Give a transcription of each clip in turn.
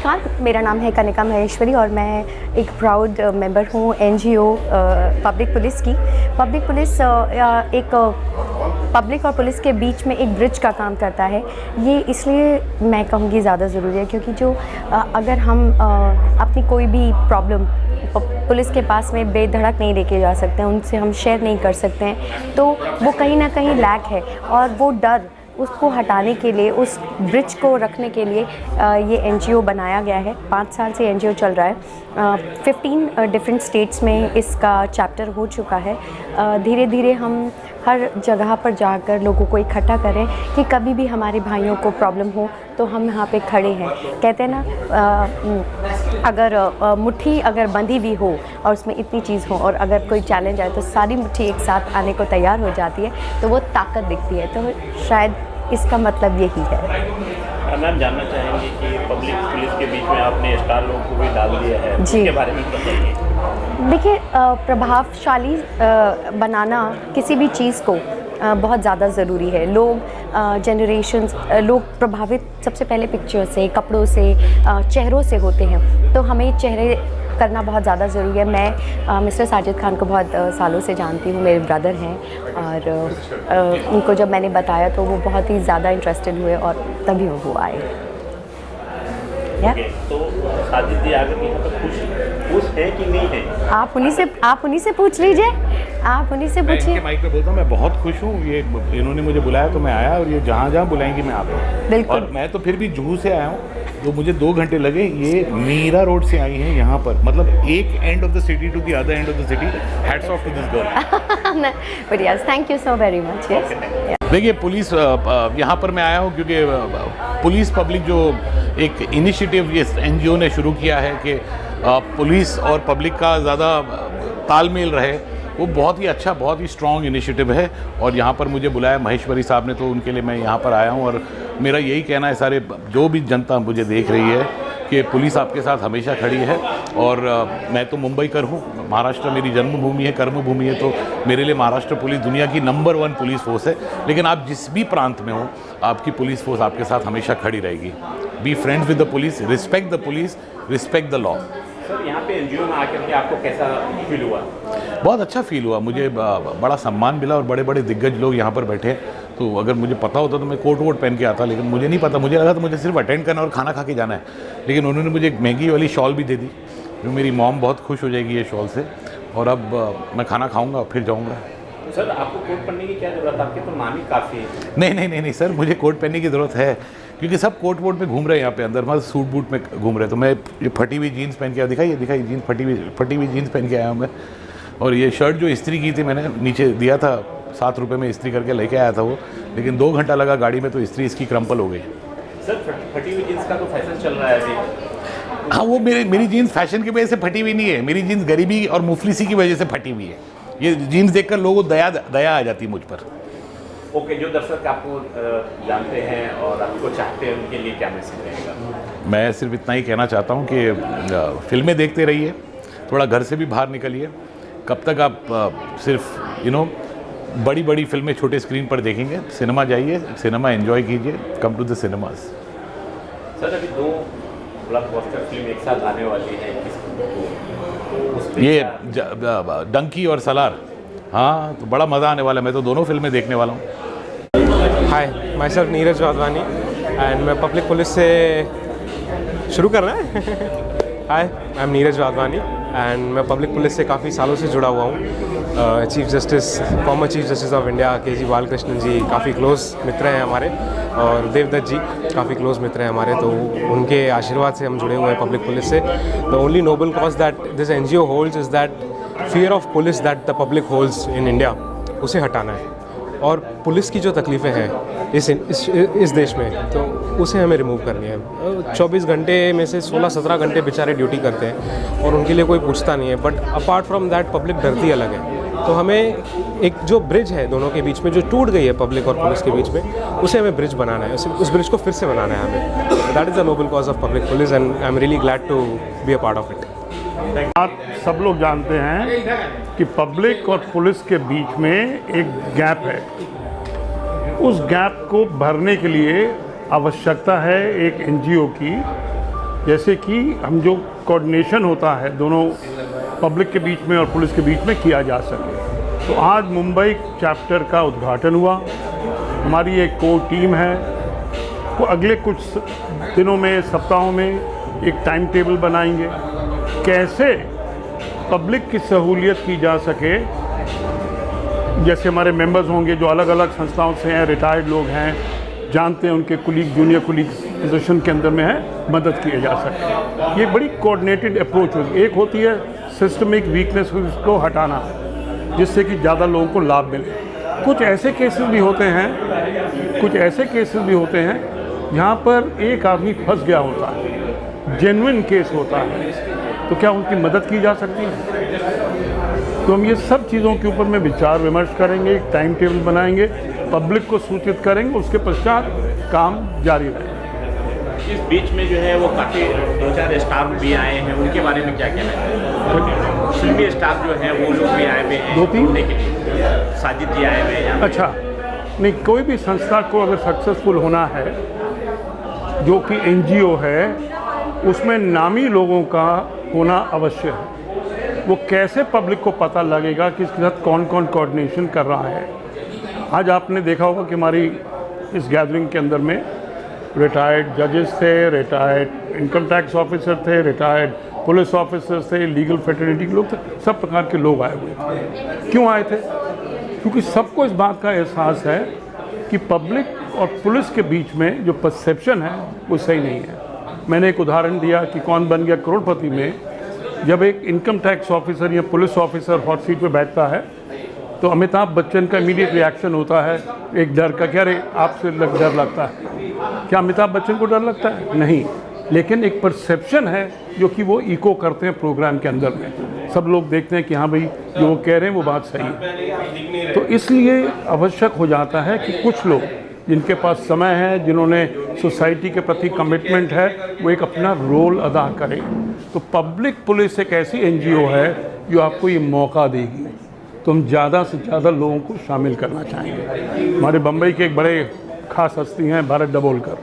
नमस्कार, मेरा नाम है कनिका महेश्वरी और मैं एक प्राउड मेंबर हूँ एनजीओ पब्लिक पुलिस की। पब्लिक पुलिस एक पब्लिक और पुलिस के बीच में एक ब्रिज का काम करता है। ये इसलिए मैं कहूँगी ज़्यादा ज़रूरी है क्योंकि जो अगर हम अपनी कोई भी प्रॉब्लम पुलिस के पास में बेधड़क नहीं लेके जा सकते हैं, उनसे हम शेयर नहीं कर सकते हैं, तो वो कहीं ना कहीं लैक है। और वो डर उसको हटाने के लिए, उस ब्रिज को रखने के लिए ये एनजीओ बनाया गया है। 5 साल से एनजीओ चल रहा है। 15 डिफरेंट स्टेट्स में इसका चैप्टर हो चुका है। धीरे धीरे हम हर जगह पर जाकर लोगों को इकट्ठा करें कि कभी भी हमारे भाइयों को प्रॉब्लम हो तो हम यहाँ पे खड़े हैं। कहते हैं ना, अगर मुट्ठी अगर बंधी हुई हो और उसमें इतनी चीज़ हो और अगर कोई चैलेंज आए तो सारी मुट्ठी एक साथ आने को तैयार हो जाती है, तो वो ताकत दिखती है। तो शायद इसका मतलब यही है। मैम, जानना चाहेंगे कि पब्लिक पुलिस के बीच में आपने स्टार लोगों को भी डाल दिया है, उसके बारे में बताइए। देखिए, प्रभावशाली बनाना किसी भी चीज़ को बहुत ज़्यादा ज़रूरी है। लोग जनरेशन्स लोग प्रभावित सबसे पहले पिक्चर से, कपड़ों से, चेहरों से होते हैं, तो हमें चेहरे करना बहुत ज़्यादा ज़रूरी है। मैं मिस्टर साजिद खान को बहुत सालों से जानती हूँ, मेरे ब्रदर हैं, और उनको जब मैंने बताया तो वो बहुत ही ज़्यादा इंटरेस्टेड हुए और तभी वो आए। तो साजिद जी आगे यहाँ पर खुश है कि नहीं है? आप उन्हीं से पूछ लीजिए, आप उन्हीं से पूछिए। माइक पे बोलता हूँ, मैं बहुत खुश हूँ। ये इन्होंने मुझे बुलाया तो मैं आया, और ये जहाँ जहाँ बुलाएंगे मैं आता हूँ। बिल्कुल। और मैं तो फिर भी जुहू से आया हूँ, तो मुझे 2 घंटे लगे। ये मीरा रोड से आई हैं यहाँ पर, मतलब एक end of the city to the other end of the city. Hats off to this girl. बढ़िया, thank you so very much. देखिए, पुलिस यहाँ पर मैं आया हूँ क्योंकि पुलिस पब्लिक जो एक इनिशिएटिव ये एनजीओ ने शुरू किया है कि पुलिस और पब्लिक का ज़्यादा तालमेल रहे, वो बहुत ही अच्छा, बहुत ही स्ट्रॉन्ग इनिशिएटिव है। और यहाँ पर मुझे बुलाया महेश्वरी साहब ने, तो उनके लिए मैं यहाँ पर आया हूँ। और मेरा यही कहना है सारे जो भी जनता मुझे देख रही है कि पुलिस आपके साथ हमेशा खड़ी है। और मैं तो मुंबई कर हूँ, महाराष्ट्र मेरी जन्मभूमि है, कर्मभूमि है, तो मेरे लिए महाराष्ट्र पुलिस दुनिया की नंबर 1 पुलिस फोर्स है। लेकिन आप जिस भी प्रांत में हो, आपकी पुलिस फोर्स आपके साथ हमेशा खड़ी रहेगी। Be friends with the police, respect the police, respect the law. Sir, यहाँ पे एनजीओ में आकर के आपको कैसा फील हुआ? बहुत अच्छा फील हुआ मुझे, बड़ा सम्मान मिला और बड़े बड़े दिग्गज लोग यहाँ पर बैठे। तो अगर मुझे पता होता तो मैं कोट वोट पहन के आता, लेकिन मुझे नहीं पता। मुझे लगा तो मुझे सिर्फ अटेंड करना और खाना खा के जाना है, लेकिन उन्होंने मुझे एक महंगी वाली शॉल भी दे दी, जो मेरी मॉम बहुत खुश हो जाएगी ये शॉल से। और अब मैं खाना खाऊंगा और फिर जाऊंगा। सर, आपको कोट पहनने की क्या ज़रूरत है? आपके तो नाम ही काफ़ी है। नहीं सर, मुझे कोट पहनने की ज़रूरत है क्योंकि सब कोट वोट में घूम रहे हैं यहाँ पे, अंदर मतलब सूट बूट में घूम रहे हैं। तो मैं ये फटी हुई जीन्स पहन के आया, दिखाई जीन्स, फटी हुई जीन्स पहन के आया हूँ मैं। और ये शर्ट जो इस्त्री की थी मैंने, नीचे दिया था 7 रुपये में इस्त्री करके लेके आया था वो, लेकिन 2 घंटा लगा गाड़ी में, तो इस्त्री इसकी क्रम्पल हो गई। सर, फटी हुई जीन्स का तो फैशन चल रहा है अभी। हाँ, वो मेरी जीन्स फैशन की वजह से फटी हुई नहीं है, मेरी जीन्स गरीबी और मुफलिसी की वजह से फटी हुई है। ये जीन्स देखकर लोगों को दया आ जाती है मुझ पर। ओके, जो दर्शक आपको जानते हैं और आपको चाहते हैं, उनके लिए क्या मैसेज रहेगा? मैं सिर्फ इतना ही कहना चाहता हूँ कि फिल्में देखते रहिए, थोड़ा घर से भी बाहर निकलिए। कब तक आप सिर्फ बड़ी बड़ी फिल्में छोटे स्क्रीन पर देखेंगे? सिनेमा जाइए, सिनेमा एंजॉय कीजिए, come to the cinemas. Sir, अभी 2 ब्लॉकबस्टर फिल्म एक साथ आने वाली है, ये डंकी और सलार। हाँ, तो बड़ा मज़ा आने वाला है। मैं तो दोनों फिल्में देखने वाला हूँ। Hi, myself Neeraj Wadhwani and मैं पब्लिक पुलिस से शुरू करना है। Hi, I am Neeraj Wadhwani and मैं पब्लिक पुलिस से काफ़ी सालों से जुड़ा हुआ हूँ। Chief justice, former chief justice of India K G. Balakrishnan ji काफ़ी क्लोज मित्र हैं हमारे, और देवदत्त जी काफ़ी क्लोज मित्र हैं हमारे। तो उनके आशीर्वाद से हम जुड़े हुए हैं पब्लिक पुलिस से। The only noble cause that this NGO holds is that fear of police that the public holds in India, उसे हटाना है। और पुलिस की जो तकलीफ़ें हैं इस देश में, तो उसे हमें रिमूव करनी है। 24 घंटे में से 16-17 घंटे बेचारे ड्यूटी करते हैं और उनके लिए कोई पूछता नहीं है, but apart from that public डरती अलग है। तो हमें एक जो ब्रिज है दोनों के बीच में, जो टूट गई है पब्लिक और पुलिस के बीच में, उसे हमें ब्रिज बनाना है, उस ब्रिज को फिर से बनाना है हमें। That is the noble cause of public police and I am really glad to be a part of it. आप सब लोग जानते हैं कि पब्लिक और पुलिस के बीच में एक गैप है। उस गैप को भरने के लिए आवश्यकता है एक एनजीओ की, जैसे कि हम जो कोऑर्डिनेशन होता है दोनों पब्लिक के बीच में और पुलिस के बीच में किया जा सके। तो आज मुंबई चैप्टर का उद्घाटन हुआ। हमारी एक कोर टीम है, वो अगले कुछ दिनों में, सप्ताहों में एक टाइम टेबल बनाएंगे कैसे पब्लिक की सहूलियत की जा सके। जैसे हमारे मेंबर्स होंगे जो अलग अलग संस्थाओं से हैं, रिटायर्ड लोग हैं, जानते हैं उनके कुलीग, जूनियर कुलीग पोजीशन के अंदर में है, मदद किए जा सके। ये बड़ी कोऑर्डिनेटेड अप्रोच होगी। एक होती है सिस्टमिक वीकनेस को हटाना जिससे कि ज़्यादा लोगों को लाभ मिले। कुछ ऐसे केसेस भी होते हैं जहाँ पर एक आदमी फंस गया होता है, जेन्युइन केस होता है, तो क्या उनकी मदद की जा सकती है? तो हम ये सब चीज़ों के ऊपर में विचार विमर्श करेंगे, एक टाइम टेबल बनाएंगे, पब्लिक को सूचित करेंगे, उसके पश्चात काम जारी रहेगा। इस बीच में जो है वो काफ़ी 2-4 स्टाफ भी आए हैं, उनके बारे में क्या कहना है? फिल्मी स्टाफ जो है वो लोग भी आए हुए हैं 2-3 के लिए, साजिद जी आए हुए हैं। अच्छा, नहीं, कोई भी संस्था को अगर सक्सेसफुल होना है जो कि NGO है, उसमें नामी लोगों का होना अवश्य है। वो कैसे पब्लिक को पता लगेगा कि इसके साथ कौन कौन कोऑर्डिनेशन कर रहा है। आज आपने देखा होगा कि हमारी इस गैदरिंग के अंदर में रिटायर्ड जजेस थे, रिटायर्ड इनकम टैक्स ऑफिसर थे, रिटायर्ड पुलिस ऑफिसर्स थे, लीगल फ्रेटर्निटी के लोग थे, सब प्रकार के लोग आए हुए थे। क्यों आए थे? क्योंकि सबको इस बात का एहसास है कि पब्लिक और पुलिस के बीच में जो परसेप्शन है वो सही नहीं है। मैंने एक उदाहरण दिया कि कौन बन गया करोड़पति में, जब एक इनकम टैक्स ऑफिसर या पुलिस ऑफिसर हॉट सीट पे बैठता है तो अमिताभ बच्चन का इमीडिएट रिएक्शन होता है एक डर का, क्या रे आपसे डर लगता है? क्या अमिताभ बच्चन को डर लगता है? नहीं, लेकिन एक परसेप्शन है जो कि वो इको करते हैं प्रोग्राम के अंदर में। सब लोग देखते हैं कि हाँ भाई जो वो कह रहे हैं वो बात सही है। तो इसलिए आवश्यक हो जाता है कि कुछ लोग जिनके पास समय है, जिन्होंने सोसाइटी के प्रति कमिटमेंट है, वो एक अपना रोल अदा करें। तो पब्लिक पुलिस एक ऐसी NGO है जो आपको ये मौका देगी। तो हम ज़्यादा से ज़्यादा लोगों को शामिल करना चाहेंगे। हमारे बम्बई के एक बड़े खास हस्ती हैं भारत दाभोलकर,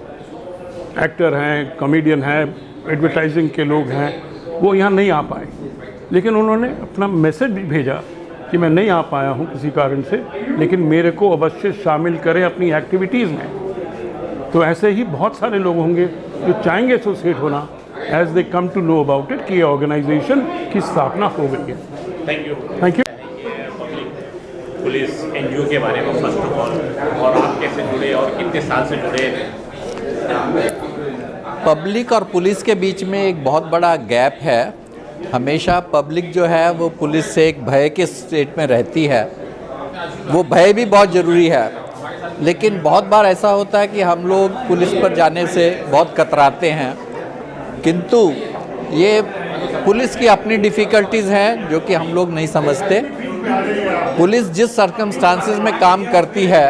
एक्टर हैं, कॉमेडियन हैं, एडवर्टाइजिंग के लोग हैं। वो यहाँ नहीं आ पाए, लेकिन उन्होंने अपना मैसेज भी भेजा कि मैं नहीं आ पाया हूँ किसी कारण से, लेकिन मेरे को अवश्य शामिल करें अपनी एक्टिविटीज़ में। तो ऐसे ही बहुत सारे लोग होंगे जो चाहेंगे एसोसिएट होना, as they come to know about it कि ये ऑर्गेनाइजेशन की स्थापना हो गई है। Thank you. पुलिस NGO के बारे में फर्स्ट ऑफ ऑल, और आप कैसे जुड़े और कितने साल से जुड़े? पब्लिक और पुलिस के बीच में एक बहुत बड़ा गैप है। हमेशा पब्लिक जो है वो पुलिस से एक भय के स्टेट में रहती है। वो भय भी बहुत ज़रूरी है, लेकिन बहुत बार ऐसा होता है कि हम लोग पुलिस पर जाने से बहुत कतराते हैं। किंतु ये पुलिस की अपनी डिफ़िकल्टीज़ हैं जो कि हम लोग नहीं समझते। पुलिस जिस सर्कमस्टांसेस में काम करती है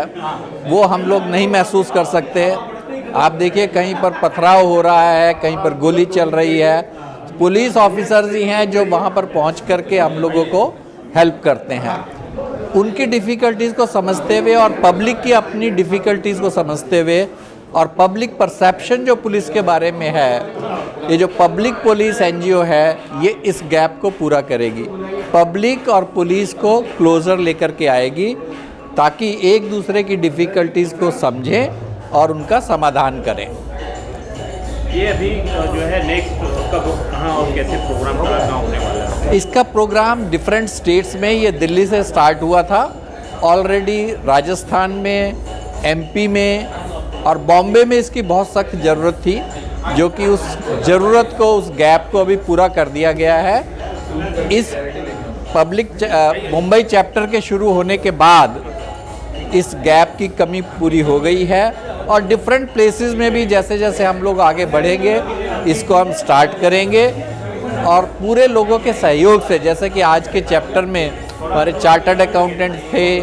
वो हम लोग नहीं महसूस कर सकते। आप देखिए, कहीं पर पथराव हो रहा है, कहीं पर गोली चल रही है, पुलिस ऑफिसर्स ही हैं जो वहाँ पर पहुँच करके हम लोगों को हेल्प करते हैं। उनकी डिफ़िकल्टीज़ को समझते हुए और पब्लिक की अपनी डिफ़िकल्टीज़ को समझते हुए और पब्लिक परसेप्शन जो पुलिस के बारे में है, ये जो पब्लिक पुलिस NGO है ये इस गैप को पूरा करेगी। पब्लिक और पुलिस को क्लोज़र लेकर के आएगी ताकि एक दूसरे की डिफ़िकल्टीज़ को समझें और उनका समाधान करें। ये अभी जो है नेक्स्ट कब, कहाँ और कैसे प्रोग्राम कहाँ होने वाला है? इसका प्रोग्राम डिफरेंट स्टेट्स में, ये दिल्ली से स्टार्ट हुआ था ऑलरेडी, राजस्थान में, MP में और बॉम्बे में इसकी बहुत सख्त ज़रूरत थी, जो कि उस ज़रूरत को, उस गैप को अभी पूरा कर दिया गया है। इस पब्लिक मुंबई चैप्टर के शुरू होने के बाद इस गैप की कमी पूरी हो गई है और डिफरेंट प्लेसेस में भी जैसे जैसे हम लोग आगे बढ़ेंगे इसको हम स्टार्ट करेंगे और पूरे लोगों के सहयोग से, जैसे कि आज के चैप्टर में हमारे चार्टर्ड अकाउंटेंट थे,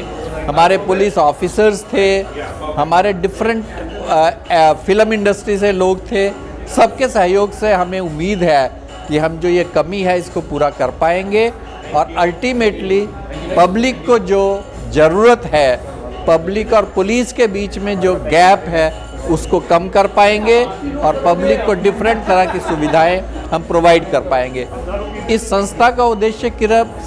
हमारे पुलिस ऑफिसर्स थे, हमारे डिफरेंट फिल्म इंडस्ट्री से लोग थे, सबके सहयोग से हमें उम्मीद है कि हम जो ये कमी है इसको पूरा कर पाएंगे और अल्टीमेटली पब्लिक को जो ज़रूरत है, पब्लिक और पुलिस के बीच में जो गैप है उसको कम कर पाएंगे और पब्लिक को डिफरेंट तरह की सुविधाएं हम प्रोवाइड कर पाएंगे। इस संस्था का उद्देश्य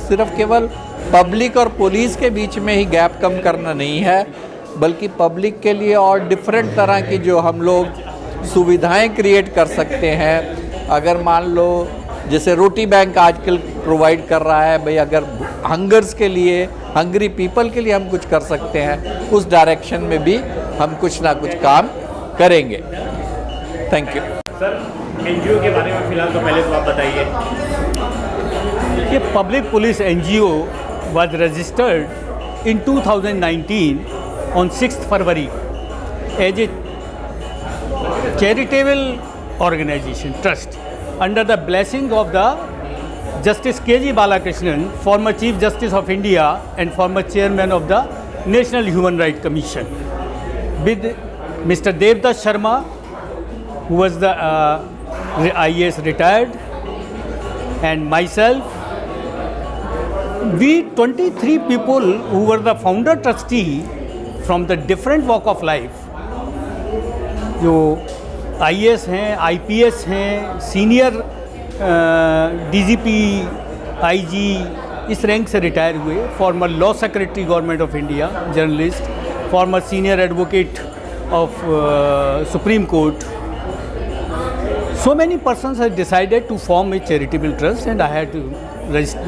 सिर्फ केवल पब्लिक और पुलिस के बीच में ही गैप कम करना नहीं है, बल्कि पब्लिक के लिए और डिफरेंट तरह की जो हम लोग सुविधाएं क्रिएट कर सकते हैं। अगर मान लो जैसे रोटी बैंक आजकल प्रोवाइड कर रहा है, भाई अगर हंगर्स के लिए, हंगरी पीपल के लिए हम कुछ कर सकते हैं, उस डायरेक्शन में भी हम कुछ ना कुछ काम करेंगे। Thank you. सर, एनजीओ के बारे में फिलहाल तो पहले तो आप बताइए। ये public police NGO was registered in 2019 on 6th February as a charitable organization trust under the blessing of the Justice K.G. Balakrishnan, former Chief Justice of India and former Chairman of the National Human Rights Commission, with Mr. Devdas Sharma, who was the IAS retired, and myself. We 23 people who were the founder trustee from the different walk of life, जो IAS हैं, IPS हैं, senior DGP, IG इस rank से retire हुए, former law secretary government of India, journalist, farmer senior advocate of supreme court. So many persons have decided to form a charitable trust, and I had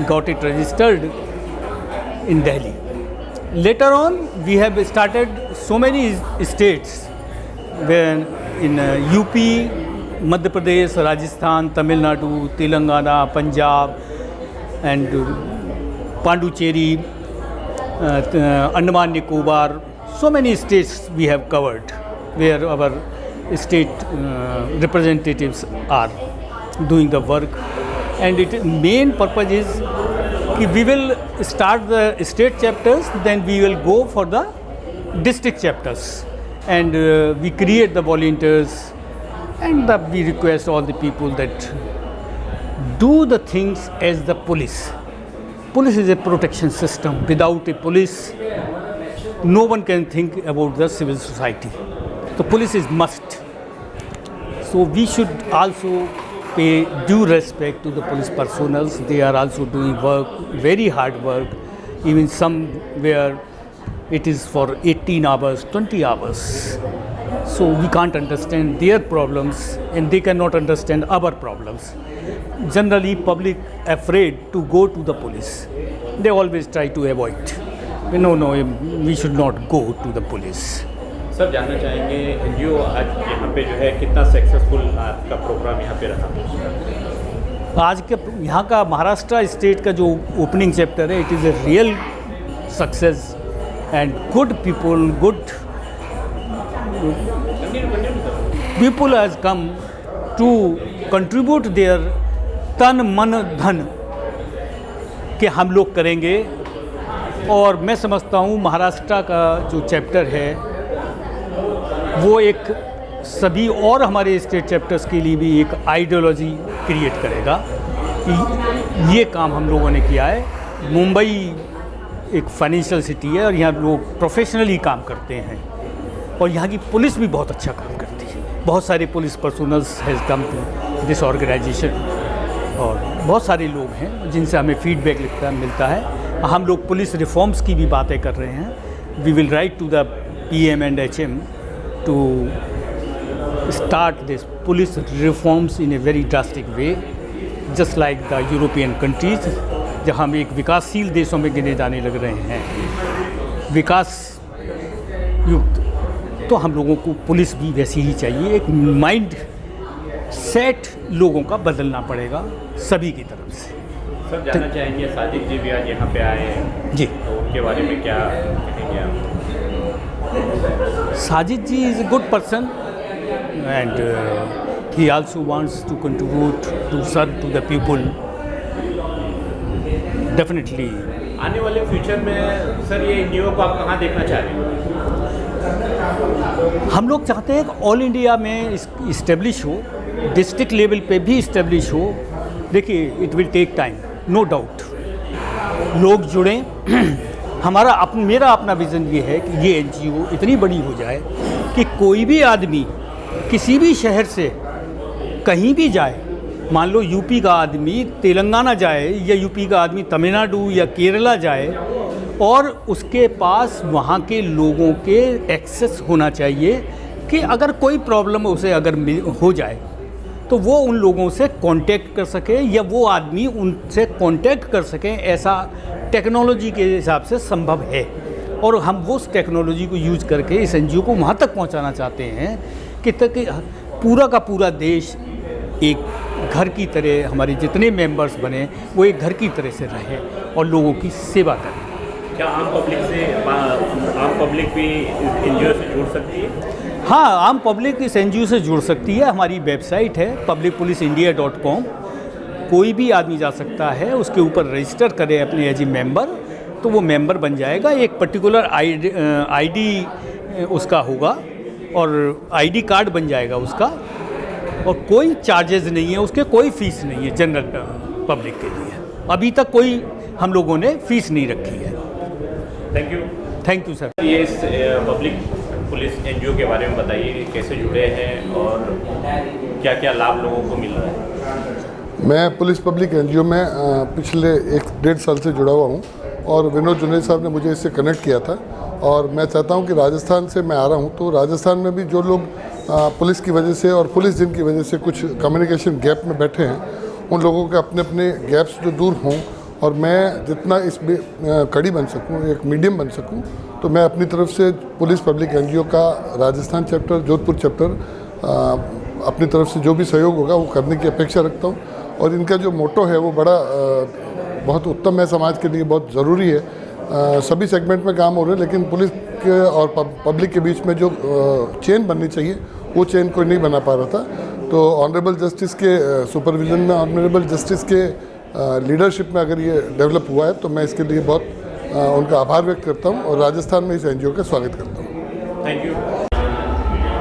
got it registered in Delhi. Later on, we have started so many states, where in UP, Madhya Pradesh, Rajasthan, Tamil Nadu, Telangana, Punjab, and Pondicherry, Andaman Nicobar. So many states we have covered, where our state representatives are doing the work, and its main purpose is कि we will start the state chapters, then we will go for the district chapters, and we create the volunteers, and we request all the people that do the things as the police. Police is a protection system. Without a police, no one can think about the civil society. So police is must. So we should also pay due respect to the police personnel. They are also doing work, very hard work. Even somewhere it is for 18 hours, 20 hours. So we can't understand their problems, and they cannot understand our problems. Generally, public afraid to go to the police. They always try to avoid. No, we should not go to the police. Sir, जानना चाहेंगे NGO आज यहाँ पे जो है कितना successful आपका programme यहाँ पे रहा? आज के यहाँ का महाराष्ट्र स्टेट का जो ओपनिंग चैप्टर है, it is a real success, and good people has come to contribute their तन मन धन कि हम लोग करेंगे. और मैं समझता हूँ महाराष्ट्र का जो चैप्टर है वो एक सभी और हमारे स्टेट चैप्टर्स के लिए भी एक आइडियोलॉजी क्रिएट करेगा कि ये काम हम लोगों ने किया है. मुंबई एक फाइनेंशियल सिटी है और यहाँ लोग प्रोफेशनली काम करते हैं, और यहाँ की पुलिस भी बहुत अच्छा काम करती है. बहुत सारे police personnels has come to this organisation, और बहुत सारे लोग हैं जिनसे हमें फीडबैक मिलता है. हम लोग पुलिस रिफॉर्म्स की भी बातें कर रहे हैं. We will write to the PM and HM to start this police reforms in a very drastic way, just like the European countries, जहाँ हम एक विकासशील देशों में गिने जाने लग रहे हैं, विकास युक्त. तो हम लोगों को पुलिस भी वैसी ही चाहिए. एक माइंड सेट लोगों का बदलना पड़ेगा सभी की तरफ से. सर, जानना चाहेंगे साजिद जी भी आज यहाँ पे आए हैं जी, तो उनके बारे में क्या कहेंगे आप? Sajid ji is a good person, and he also wants to contribute to serve to the people. Definitely. आने वाले फ्यूचर में सर ये एनजीओ को आप कहाँ देखना चाह रहे हैं? हम लोग चाहते हैं कि ऑल इंडिया में इस्टेब्लिश हो, डिस्ट्रिक्ट लेवल पे भी इस्टेब्लिश हो. देखिए, it will take time, no doubt. लोग जुड़ें. मेरा अपना विज़न ये है कि ये एनजीओ इतनी बड़ी हो जाए कि कोई भी आदमी किसी भी शहर से कहीं भी जाए, मान लो यूपी का आदमी तेलंगाना जाए या यूपी का आदमी तमिलनाडु या केरला जाए, और उसके पास वहाँ के लोगों के एक्सेस होना चाहिए कि अगर कोई प्रॉब्लम उसे अगर हो जाए तो वो उन लोगों से कांटेक्ट कर सके या वो आदमी उनसे कांटेक्ट कर सके। ऐसा टेक्नोलॉजी के हिसाब से संभव है, और हम वो उस टेक्नोलॉजी को यूज करके इस एनजीओ को वहाँ तक पहुँचाना चाहते हैं कि ताकि पूरा का पूरा देश एक घर की तरह, हमारे जितने मेंबर्स बने वो एक घर की तरह से रहे और लोगों की सेवा करें। क्या आम पब्लिक भी एनजीओ से जुड़ सकती है? हाँ, आम पब्लिक इस एनजीओ से जुड़ सकती है। हमारी वेबसाइट है publicpoliceindia.com, कोई भी आदमी जा सकता है, उसके ऊपर रजिस्टर करे अपने एज ए मेंबर, तो वो मेंबर बन जाएगा। एक पर्टिकुलर आईडी उसका होगा और आईडी कार्ड बन जाएगा उसका, और कोई चार्जेस नहीं है उसके, कोई फ़ीस नहीं है जनरल पब्लिक के लिए। अभी तक कोई हम लोगों ने फ़ीस नहीं रखी है। Thank you sir. ये इस पब्लिक पुलिस एनजीओ के बारे में बताइए, कैसे जुड़े हैं और क्या क्या लाभ लोगों को मिल रहा है? मैं पुलिस पब्लिक एनजीओ में पिछले 1-1.5 साल से जुड़ा हुआ हूँ, और विनोद जुनेद साहब ने मुझे इससे कनेक्ट किया था। और मैं चाहता हूँ कि राजस्थान से मैं आ रहा हूँ, तो राजस्थान में भी जो लोग पुलिस की वजह से और पुलिस जिनकी वजह से कुछ कम्युनिकेशन गैप में बैठे हैं, उन लोगों के अपने अपने गैप्स जो दूर हों, और मैं जितना इस कड़ी बन सकूं, एक मीडियम बन सकूं, तो मैं अपनी तरफ से पुलिस पब्लिक एनजीओ का राजस्थान चैप्टर, जोधपुर चैप्टर, अपनी तरफ से जो भी सहयोग होगा वो करने की अपेक्षा रखता हूं। और इनका जो मोटो है वो बड़ा बहुत उत्तम है, समाज के लिए बहुत ज़रूरी है। सभी सेगमेंट में काम हो रहे हैं, लेकिन पुलिस के और पब्लिक के बीच में जो चेन बननी चाहिए वो चेन कोई नहीं बना पा रहा था। तो ऑनरेबल जस्टिस के सुपरविजन में, ऑनरेबल जस्टिस के लीडरशिप में अगर ये डेवलप हुआ है, तो मैं इसके लिए बहुत उनका आभार व्यक्त करता हूँ और राजस्थान में इस एनजीओ का स्वागत करता हूँ। Thank you.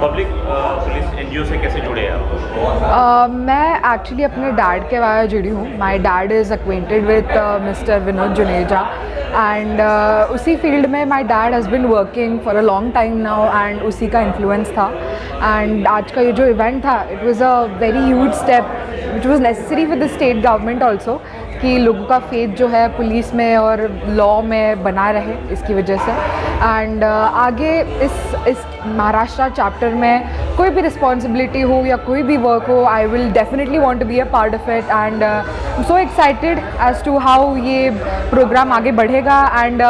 Public police NGO से कैसे जुड़े आप? मैं एक्चुअली अपने डैड के वाया जुड़ी हूँ। My dad is acquainted with mister Vinod Juneja, and उसी फील्ड में my dad has been working for a long time now, and उसी का इन्फ्लुएंस था। एंड आज का ये जो इवेंट था, it was a very huge step which was necessary for the state government also, कि लोगों का फेथ जो है पुलिस में और लॉ में बना रहे इसकी वजह से। एंड आगे इस महाराष्ट्र चैप्टर में कोई भी रिस्पॉन्सिबिलिटी हो या कोई भी वर्क हो, I will definitely want to be a part of it, and I am so excited as to how ये प्रोग्राम आगे बढ़ेगा। एंड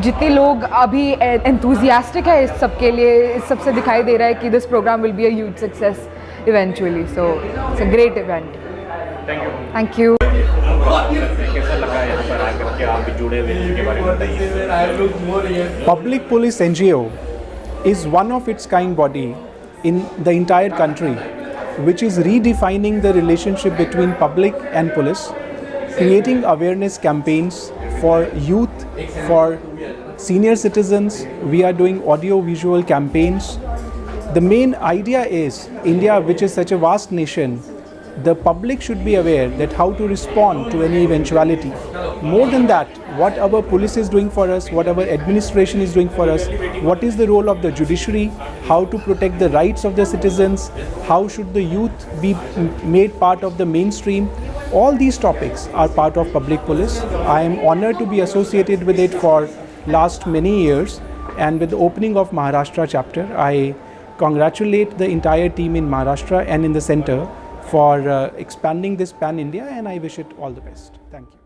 जितने लोग अभी एंथुजियास्टिक है इस सब के लिए, इस सब से दिखाई दे रहा है कि this programme will be a huge success eventually. So it's a great event. Thank you. कैसा लगा यहाँ पर आकर के आप जुड़े हुए हैं, के बारे में बताइए। Public Police NGO is one of its kind body in the entire country, which is redefining the relationship between public and police, creating awareness campaigns for youth, for senior citizens. We are doing audio-visual campaigns. The main idea is India, which is such a vast nation, the public should be aware that how to respond to any eventuality. More than that, what our police is doing for us, what our administration is doing for us, what is the role of the judiciary, how to protect the rights of the citizens, how should the youth be made part of the mainstream. All these topics are part of public police. I am honored to be associated with it for last many years, and with the opening of Maharashtra chapter, I congratulate the entire team in Maharashtra and in the center for expanding this pan India, and I wish it all the best. Thank you.